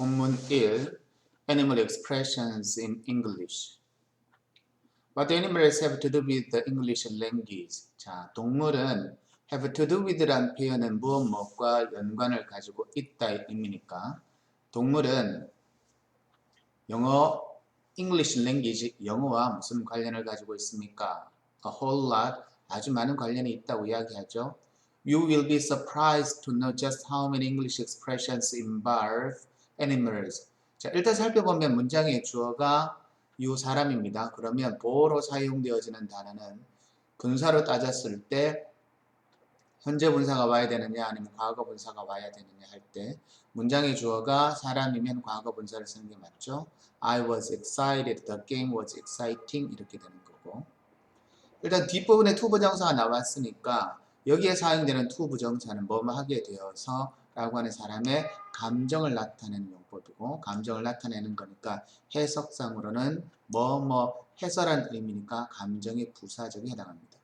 본문 1. Animal expressions in English. What animals have to do with the English language? 자, 동물은 have to do with란 표현은 무엇과 연관을 가지고 있다 의미니까 동물은 영어 English language 영어와 무슨 관련을 가지고 있습니까? A whole lot 아주 많은 관련이 있다고 이야기하죠. You will be surprised to know just how many English expressions involve animals. 자, 일단 살펴보면 문장의 주어가 유 사람입니다. 그러면 보어로 사용되어지는 단어는 분사로 따졌을 때 현재 분사가 와야 되느냐 아니면 과거 분사가 와야 되느냐 할 때 문장의 주어가 사람이면 과거 분사를 쓰는 게 맞죠. I was excited, the game was exciting 이렇게 되는 거고 일단 뒷부분에 to 부정사가 나왔으니까 여기에 사용되는 to 부정사는 뭐뭐 하게 되어서 라고 하는 사람의 감정을 나타내는 용법이고 감정을 나타내는 거니까 해석상으로는 뭐뭐 해설한 의미니까 감정의 부사적에 해당합니다.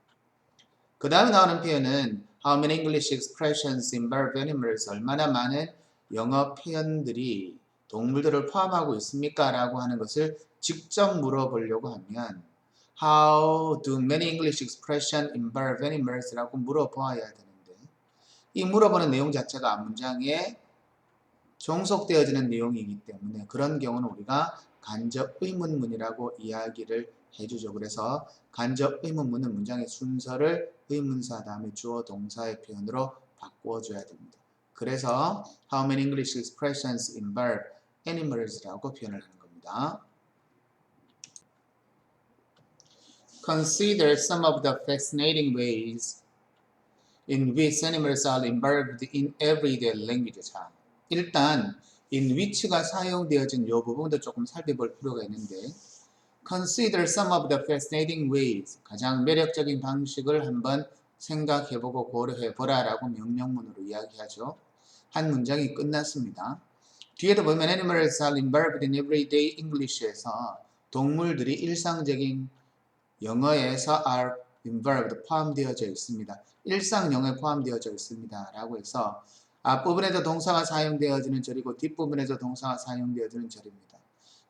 그 다음에 나오는 표현은 How many English expressions involve animals? 얼마나 많은 영어 표현들이 동물들을 포함하고 있습니까? 라고 하는 것을 직접 물어보려고 하면 How do many English expressions involve animals? 라고 물어보아야 되는데 이 물어보는 내용 자체가 문장에 종속되어지는 내용이기 때문에 그런 경우는 우리가 간접 의문문이라고 이야기를 해주죠. 그래서 간접 의문문은 문장의 순서를 의문사 다음에 주어 동사의 표현으로 바꿔줘야 됩니다. 그래서 How many English expressions involve animals라고 표현을 하는 겁니다. Consider some of the fascinating ways in which animals are involved in everyday language. 자, 일단 in which가 사용되어진 이 부분도 조금 살펴볼 필요가 있는데 Consider some of the fascinating ways. 가장 매력적인 방식을 한번 생각해보고 고려해보라 라고 명령문으로 이야기하죠. 한 문장이 끝났습니다. 뒤에도 보면 Animals are involved in everyday English에서 동물들이 일상적인 영어에서 are involved 포함되어져 있습니다. 일상 영어에 포함되어져 있습니다. 라고 해서 앞부분에도 동사가 사용되어지는 절이고 뒷부분에도 동사가 사용되어지는 절입니다.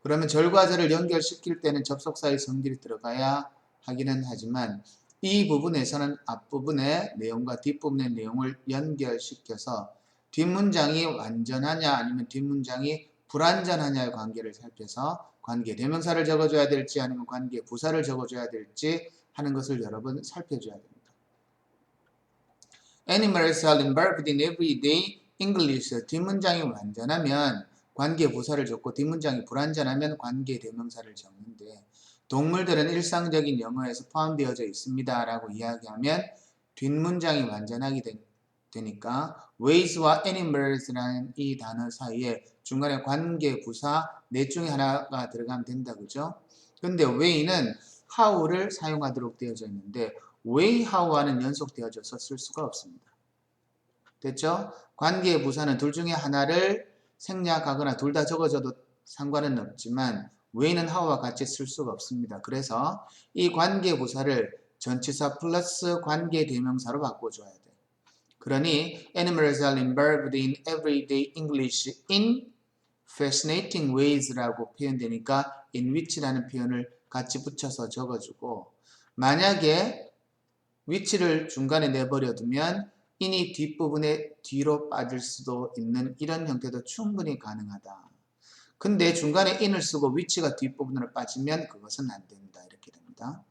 그러면 절과 절을 연결시킬 때는 접속사의 성질이 들어가야 하기는 하지만 이 부분에서는 앞부분의 내용과 뒷부분의 내용을 연결시켜서 뒷문장이 완전하냐 아니면 뒷문장이 불완전하냐의 관계를 살펴서 관계 대명사를 적어줘야 될지 아니면 관계 부사를 적어줘야 될지 하는 것을 여러 번 살펴줘야 됩니다. Animals are involved in everyday English. 뒷문장이 완전하면 관계 부사를 적고 뒷문장이 불완전하면 관계 대명사를 적는데 동물들은 일상적인 영어에서 포함되어져 있습니다. 라고 이야기하면 뒷문장이 완전하게 되니까 ways와 animals라는 이 단어 사이에 중간에 관계 부사 넷 중에 하나가 들어가면 된다. 그죠? 근데 way는 how를 사용하도록 되어져 있는데 way how와는 연속되어져서 쓸 수가 없습니다. 됐죠? 관계 부사는 둘 중에 하나를 생략하거나 둘 다 적어줘도 상관은 없지만 way는 how와 같이 쓸 수가 없습니다. 그래서 이 관계 부사를 전치사 플러스 관계 대명사로 바꿔줘야 돼. 그러니 animals are involved in everyday English in fascinating ways라고 표현되니까 in which라는 표현을 같이 붙여서 적어주고 만약에 which를 중간에 내버려두면 in이 뒷부분에 뒤로 빠질 수도 있는 이런 형태도 충분히 가능하다. 근데 중간에 in을 쓰고 which가 뒷부분으로 빠지면 그것은 안 된다. 이렇게 됩니다.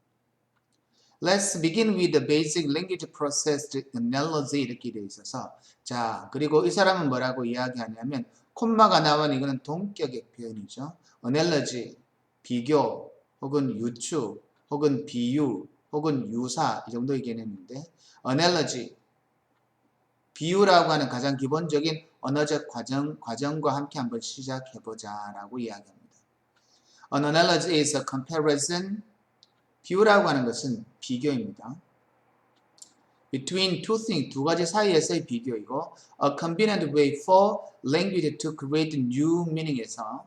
Let's begin with the basic language processed analogy 이렇게 되어 있어서 자 그리고 이 사람은 뭐라고 이야기하냐면 콤마가 나온 이거는 동격의 표현이죠. analogy 비교 혹은 유추 혹은 비유 혹은 유사 이 정도의 개념인데 analogy 비유라고 하는 가장 기본적인 언어적 과정과 함께 한번 시작해보자 라고 이야기합니다. An analogy is a comparison. 비유라고 하는 것은 비교입니다. Between two things, 두 가지 사이에서의 비교이고 a convenient way for language to create new meaning에서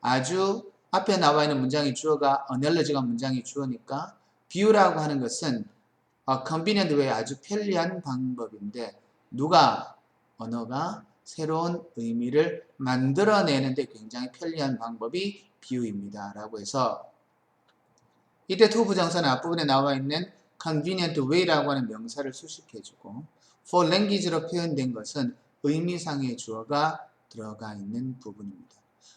아주 앞에 나와 있는 문장의 주어가 analogy가 문장의 주어니까 비유라고 하는 것은 a convenient way 아주 편리한 방법인데 누가 언어가 새로운 의미를 만들어내는데 굉장히 편리한 방법이 view입니다. 라고 해서 이때 to 부정사는 앞부분에 나와 있는 convenient way라고 하는 명사를 수식해주고 for language로 표현된 것은 의미상의 주어가 들어가 있는 부분입니다.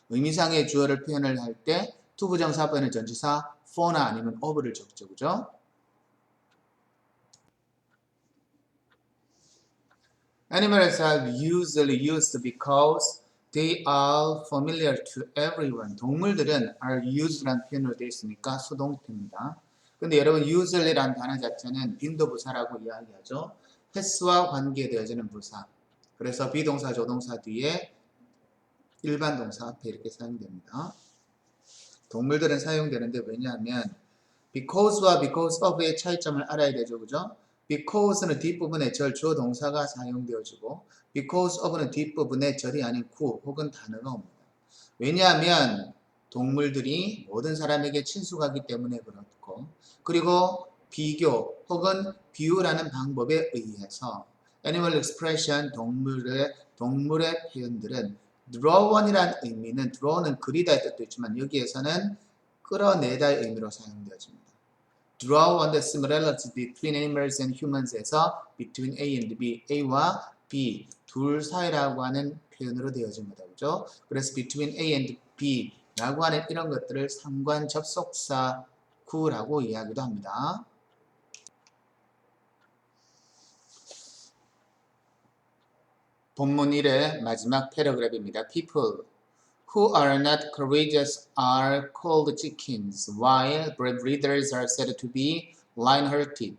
의미상의 주어를 표현을 할 때 to 부정사 앞에는 전치사 for나 아니면 of를 적죠. 그죠? Animals are usually used because they are familiar to everyone. 동물들은 are used라는 표현으로 되어 있으니까 수동태입니다. 근데 여러분 usually라는 단어 자체는 빈도부사라고 이야기하죠. 횟수와 관계되어지는 부사. 그래서 비동사, 조동사 뒤에 일반 동사 앞에 이렇게 사용됩니다. 동물들은 사용되는데 왜냐하면 because와 because of의 차이점을 알아야 되죠. 그죠? because는 뒷부분에 절, 주어, 동사가 사용되어지고 because of는 뒷부분에 절이 아닌 구 혹은 단어가 옵니다. 왜냐하면 동물들이 모든 사람에게 친숙하기 때문에 그렇고 그리고 비교 혹은 비유라는 방법에 의해서 animal expression, 동물의 표현들은 drawon이라는 의미는 draw는 그리다의 뜻도 있지만 여기에서는 끌어내다의 의미로 사용되어집니다. Draw on the similarities between animals and humans에서 between A and B, A와 B 둘 사이라고 하는 표현으로 되어집니다. 그죠? 그래서 between A and B라고 하는 이런 것들을 상관 접속사 구라고 이야기도 합니다. 본문 1의 마지막 패러그래프입니다. People who are not courageous are called chickens, while brave readers are said to be lion-hearted.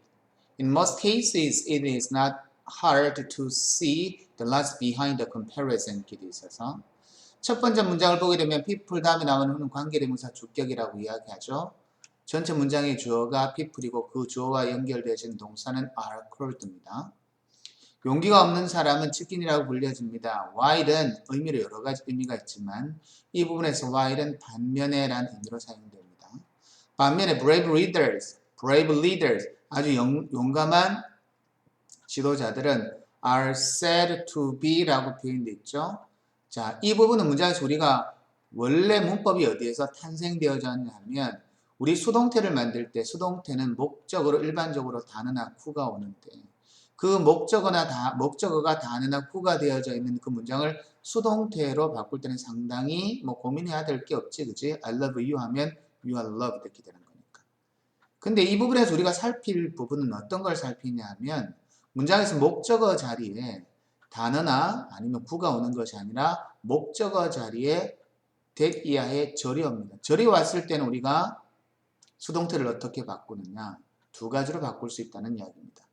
In most cases, it is not hard to see the logic behind the comparison. 길이 있어서 첫 번째 문장을 보게 되면 people 다음에 나오는 후는 관계대명사 주격이라고 이야기하죠. 전체 문장의 주어가 people이고 그 주어와 연결되어진 동사는 are called입니다. 용기가 없는 사람은 치킨이라고 불려집니다. while은 의미로 여러 가지 의미가 있지만 이 부분에서 while은 반면에라는 의미로 사용됩니다. 반면에 brave leaders, 아주 용감한 지도자들은 are said to be라고 표현되어 있죠. 자, 이 부분은 문장에서 우리가 원래 문법이 어디에서 탄생되어졌냐면 우리 수동태를 만들 때 수동태는 목적어로 일반적으로 단어나 구가 오는데 그 목적어가 단어나 구가 되어져 있는 그 문장을 수동태로 바꿀 때는 상당히 고민해야 될 게 없지, 그지? I love you 하면 you are loved 이렇게 되는 거니까. 근데 이 부분에서 우리가 살필 부분은 어떤 걸 살피냐 하면 문장에서 목적어 자리에 단어나 아니면 구가 오는 것이 아니라 목적어 자리에 that 이하의 절이 옵니다. 절이 왔을 때는 우리가 수동태를 어떻게 바꾸느냐? 두 가지로 바꿀 수 있다는 이야기입니다.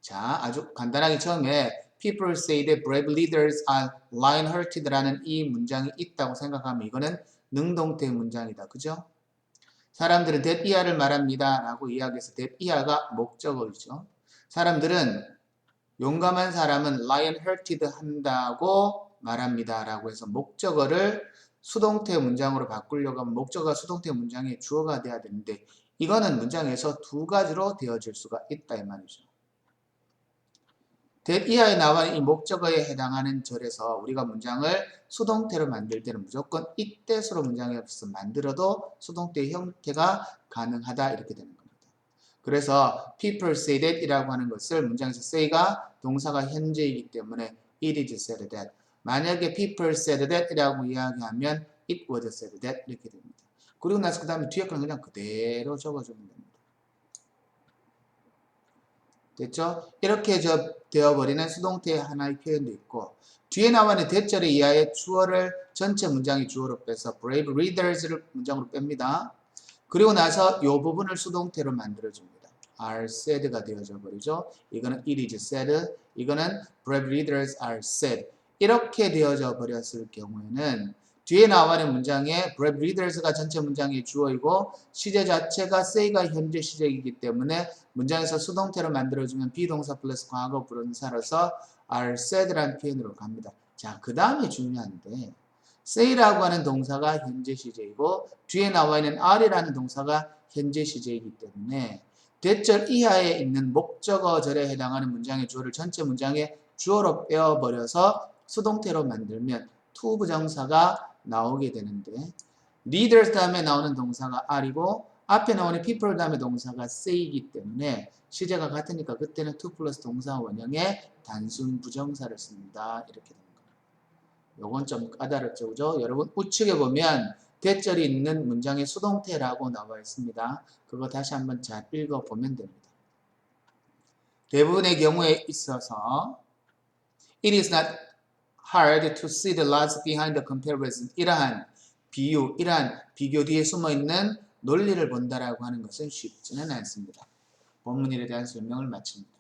자, 아주 간단하게 처음에 people say that brave leaders are lion-hearted라는 이 문장이 있다고 생각하면 이거는 능동태 문장이다. 그죠? 사람들은 that 이하를 말합니다. 라고 이야기해서 that 이하가 목적어이죠. 사람들은 용감한 사람은 lion-hearted 한다고 말합니다. 라고 해서 목적어를 수동태 문장으로 바꾸려고 하면 목적어가 수동태 문장의 주어가 돼야 되는데 이거는 문장에서 두 가지로 되어질 수가 있다 이 말이죠. that 이하에 나와 이 목적어에 해당하는 절에서 우리가 문장을 수동태로 만들 때는 무조건 itthat으로 문장에 없어 만들어도 수동태의 형태가 가능하다 이렇게 되는 겁니다. 그래서 people say that 이라고 하는 것을 문장에서 say가 동사가 현재이기 때문에 it is said that 만약에 people said that 이라고 이야기하면 it was said that 이렇게 됩니다. 그리고 나서 그 다음에 뒤에 거는 그냥 그대로 적어주면 됩니다. 됐죠? 이렇게 되어버리는 수동태의 하나의 표현도 있고 뒤에 나와 있는 대절에 이하의 주어를 전체 문장의 주어로 빼서 brave readers를 문장으로 뺍니다. 그리고 나서 이 부분을 수동태로 만들어줍니다. are said가 되어져 버리죠. 이거는 it is said, 이거는 brave readers are said. 이렇게 되어져 버렸을 경우에는 뒤에 나와 있는 문장에 brave readers가 전체 문장의 주어이고 시제 자체가 say가 현재 시제이기 때문에 문장에서 수동태로 만들어주면 비동사 플러스 과거 분사로서 are said라는 표현으로 갑니다. 자, 그 다음이 중요한데 say라고 하는 동사가 현재 시제이고 뒤에 나와 있는 are라는 동사가 현재 시제이기 때문에 대절 이하에 있는 목적어절에 해당하는 문장의 주어를 전체 문장의 주어로 빼어버려서 수동태로 만들면 to 부정사가 나오게 되는데 leaders 다음에 나오는 동사가 are이고 앞에 나오는 people 다음에 동사가 say이기 때문에 시제가 같으니까 그때는 to 플러스 동사 원형의 단순 부정사를 씁니다. 이렇게 되는 거예요. 요건 좀 까다롭죠. 그죠? 여러분 우측에 보면 대절이 있는 문장의 수동태라고 나와 있습니다. 그거 다시 한번 잘 읽어보면 됩니다. 대부분의 경우에 있어서 it is not hard to see the logic behind the comparison. 이러한 비교 뒤에 숨어있는 논리를 본다라고 하는 것은 쉽지는 않습니다. 본문에 대한 설명을 마칩니다.